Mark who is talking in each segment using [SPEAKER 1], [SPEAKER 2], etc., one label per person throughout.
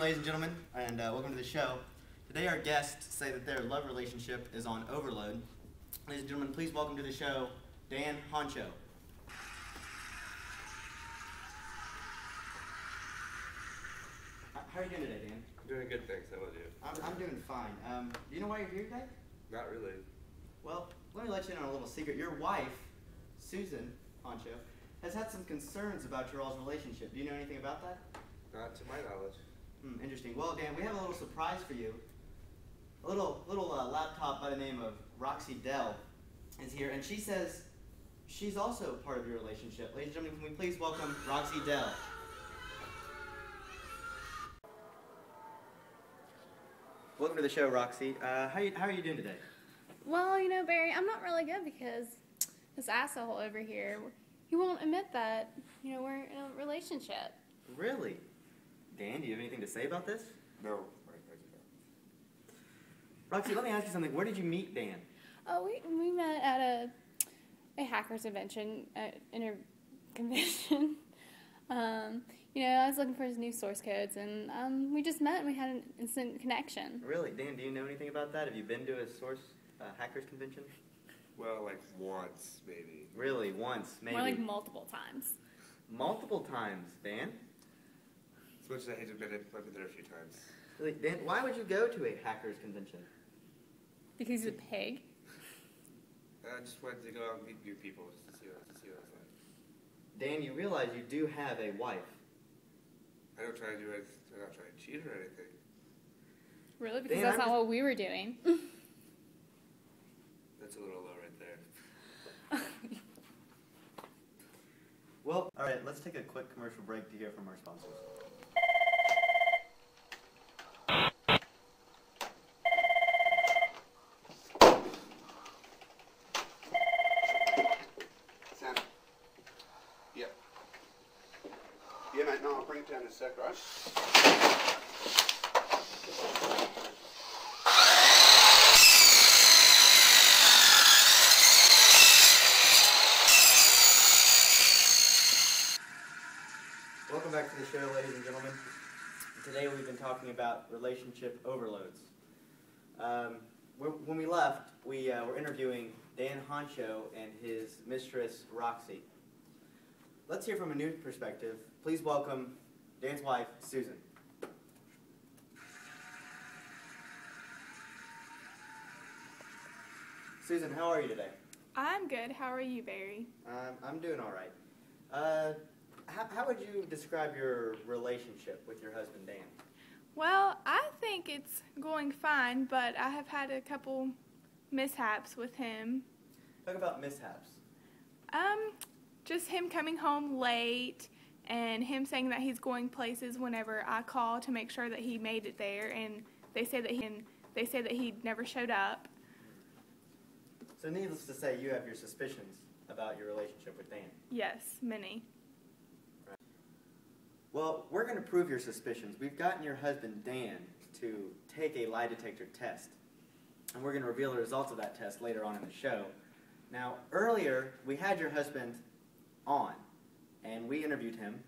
[SPEAKER 1] ladies and gentlemen, and welcome to the show. Today our guests say that their love relationship is on overload. Ladies and gentlemen, please welcome to the show, Dan Honcho. How are you doing today, Dan?
[SPEAKER 2] I'm doing good, thanks. How about you?
[SPEAKER 1] I'm doing fine. Do you know why you're here today?
[SPEAKER 2] Not really.
[SPEAKER 1] Well, let me let you in on a little secret. Your wife, Susan Honcho, has had some concerns about your all's relationship. Do you know anything about that?
[SPEAKER 2] Not to my knowledge.
[SPEAKER 1] Interesting. Well, Dan, we have a little surprise for you. A little laptop by the name of Roxy Dell is here, and she says she's also part of your relationship. Ladies and gentlemen, can we please welcome Roxy Dell? Welcome to the show, Roxy. How are you doing today?
[SPEAKER 3] Well, you know, Barry, I'm not really good because this asshole over here, he won't admit that, you know, we're in a relationship.
[SPEAKER 1] Really? Dan, do you have anything to say about this?
[SPEAKER 2] No.
[SPEAKER 1] Roxy, let me ask you something. Where did you meet Dan?
[SPEAKER 3] Oh, we met at a hackers convention, convention. You know, I was looking for his new source codes, and we just met and we had an instant connection.
[SPEAKER 1] Really? Dan, do you know anything about that? Have you been to a hackers convention?
[SPEAKER 2] Well, like once, maybe.
[SPEAKER 1] Really? Once, maybe?
[SPEAKER 3] More like multiple times.
[SPEAKER 1] Multiple times, Dan?
[SPEAKER 2] As much as I hate to admit it, I've been there a few times.
[SPEAKER 1] Really, Dan, why would you go to a hackers convention?
[SPEAKER 3] Because he's a pig?
[SPEAKER 2] I just wanted to go out and meet new people just to see what it's like.
[SPEAKER 1] Dan, you realize you do have a wife.
[SPEAKER 2] I don't try to do it. I'm not trying to cheat or anything.
[SPEAKER 3] Really? Because
[SPEAKER 1] Dan,
[SPEAKER 3] that's not what we were doing.
[SPEAKER 2] That's a little low right there.
[SPEAKER 1] Well, all right, let's take a quick commercial break to hear from our sponsors.
[SPEAKER 4] Santa. Yep. Yeah, mate, no, I'll bring it down in a sec, right?
[SPEAKER 1] Welcome back to the show, ladies and gentlemen. Today we've been talking about relationship overloads. When we left, we were interviewing Dan Honcho and his mistress, Roxy. Let's hear from a new perspective. Please welcome Dan's wife, Susan. Susan, how are you today?
[SPEAKER 5] I'm good. How are you, Barry?
[SPEAKER 1] I'm doing all right. How would you describe your relationship with your husband, Dan?
[SPEAKER 5] Well, I think it's going fine, but I have had a couple mishaps with him.
[SPEAKER 1] Talk about mishaps.
[SPEAKER 5] Just him coming home late and him saying that he's going places whenever I call to make sure that he made it there, and they say that he never showed up.
[SPEAKER 1] So needless to say, you have your suspicions about your relationship with Dan.
[SPEAKER 5] Yes, many.
[SPEAKER 1] Well, we're going to prove your suspicions. We've gotten your husband, Dan, to take a lie detector test. And we're going to reveal the results of that test later on in the show. Now, earlier, we had your husband on, and we interviewed him.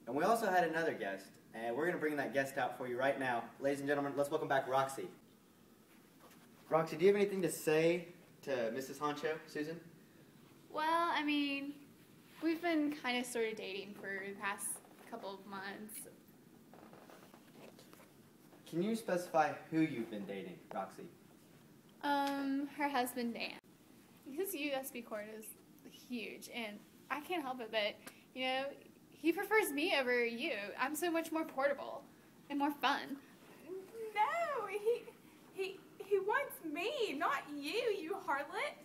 [SPEAKER 1] And we also had another guest, and we're going to bring that guest out for you right now. Ladies and gentlemen, let's welcome back Roxy. Roxy, do you have anything to say to Mrs. Honcho, Susan?
[SPEAKER 3] Well, I mean, we've been kind of sort of dating for the past couple of months.
[SPEAKER 1] Can you specify who you've been dating, Roxy?
[SPEAKER 3] Her husband, Dan. His USB cord is huge, and I can't help it, but, you know, he prefers me over you. I'm so much more portable and more fun.
[SPEAKER 5] No, he wants me, not you, you harlot.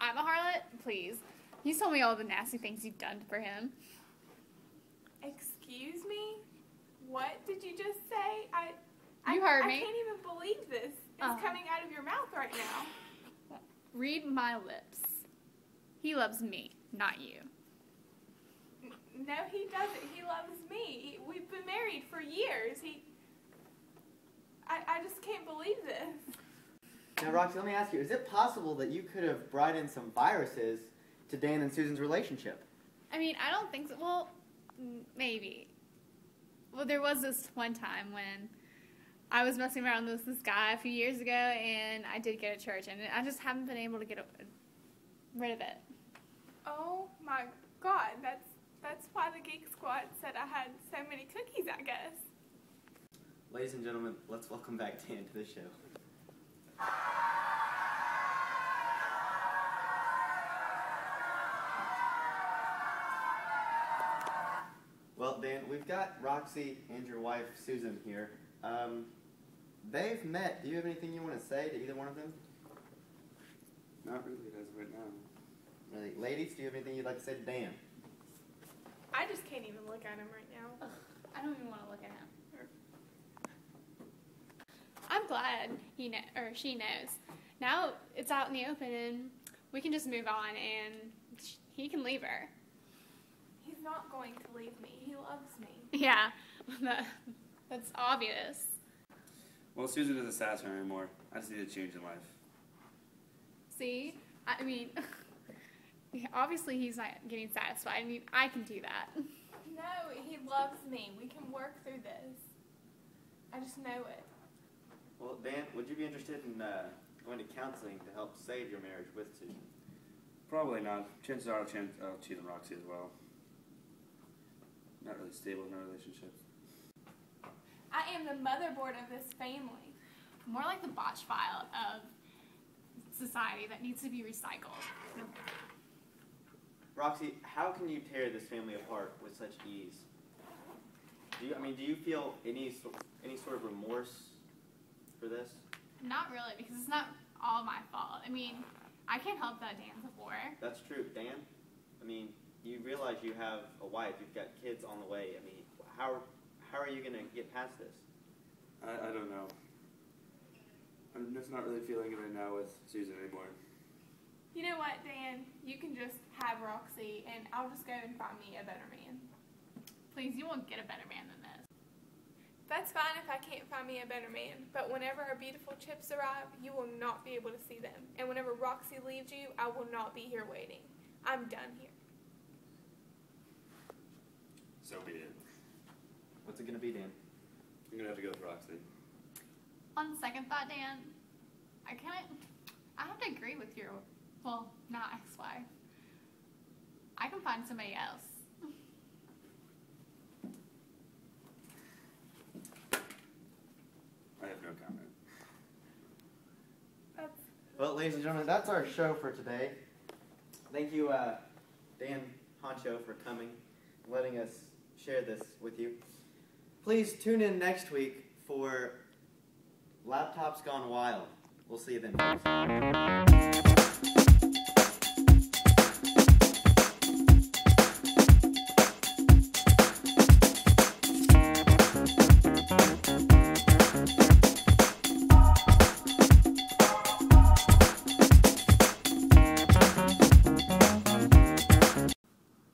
[SPEAKER 3] I'm a harlot? Please. He's told me all the nasty things you've done for him.
[SPEAKER 5] Excuse me? What did you just say?
[SPEAKER 3] You heard me.
[SPEAKER 5] I can't even believe this. It's coming out of your mouth right now.
[SPEAKER 3] Read my lips. He loves me, not you.
[SPEAKER 5] No, he doesn't. He loves me. We've been married for years. I just can't believe this.
[SPEAKER 1] Now, Roxy, let me ask you, is it possible that you could have brought in some viruses to Dan and Susan's relationship?
[SPEAKER 3] I mean, I don't think so. Well, maybe. Well, there was this one time when I was messing around with this guy a few years ago, and I did get a church, and I just haven't been able to get rid of it.
[SPEAKER 5] Oh my God, that's why the Geek Squad said I had so many cookies, I guess.
[SPEAKER 1] Ladies and gentlemen, let's welcome back Dan to the show. Well, Dan, we've got Roxy and your wife, Susan, here. They've met. Do you have anything you want to say to either one of them?
[SPEAKER 2] Not really, as of right now.
[SPEAKER 1] Really? Ladies, do you have anything you'd like to say to Dan?
[SPEAKER 5] I just can't even look at him right now.
[SPEAKER 3] Ugh, I don't even want to look at him. I'm glad she knows. Now it's out in the open, and we can just move on, and he can leave her.
[SPEAKER 5] He's not going to leave me. He loves me.
[SPEAKER 3] Yeah, that's obvious.
[SPEAKER 2] Well, Susan isn't satisfied anymore. I just need a change in life.
[SPEAKER 3] See, I mean, obviously he's not getting satisfied. I mean, I can do that.
[SPEAKER 5] No, he loves me. We can work through this. I just know it.
[SPEAKER 1] Well, Dan, would you be interested in going to counseling to help save your marriage with Susan?
[SPEAKER 2] Probably not. Chances are I'll cheat on Roxy as well. Not really stable in our relationship.
[SPEAKER 5] I am the motherboard of this family.
[SPEAKER 3] More like the botch file of society that needs to be recycled.
[SPEAKER 1] Roxy, how can you tear this family apart with such ease? Do you feel any sort of remorse for this?
[SPEAKER 3] Not really, because it's not all my fault. I mean, I can't help that Dan's a whore.
[SPEAKER 1] That's true. Dan, you realize you have a wife, you've got kids on the way. How are you going to get past this?
[SPEAKER 2] I don't know. I'm just not really feeling it right now with Susan anymore.
[SPEAKER 5] You know what, Dan? You can just have Roxy, and I'll just go and find me a better man.
[SPEAKER 3] Please, you won't get a better man than this.
[SPEAKER 5] That's fine if I can't find me a better man, but whenever our beautiful chips arrive, you will not be able to see them. And whenever Roxy leaves you, I will not be here waiting. I'm done here.
[SPEAKER 2] So be it.
[SPEAKER 1] What's it going to be, Dan?
[SPEAKER 2] I'm going to have to go with Roxy.
[SPEAKER 3] On second thought, Dan, I have to agree with your, well, not ex-wife. I can find somebody else.
[SPEAKER 2] I have no comment.
[SPEAKER 1] Well, ladies and gentlemen, that's our show for today. Thank you, Dan Honcho, for coming, letting us share this with you. Please tune in next week for Laptops Gone Wild. We'll see you then, folks.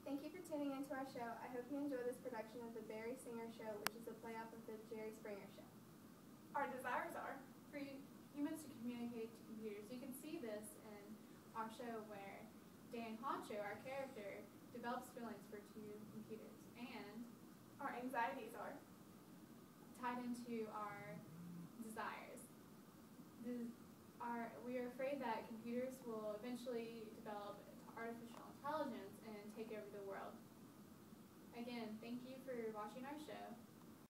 [SPEAKER 6] Thank you for tuning into our show. I hope you enjoy this production of the Barry Singer Show, which is a play-off of the Jerry Springer Show.
[SPEAKER 5] Our desires are.
[SPEAKER 3] For humans to communicate to computers, you can see this in our show where Dan Honcho, our character, develops feelings for two computers, and
[SPEAKER 5] Our anxieties are.
[SPEAKER 3] tied into our desires. We are afraid that computers will eventually develop artificial intelligence and take over the world. Again, thank you for watching our show.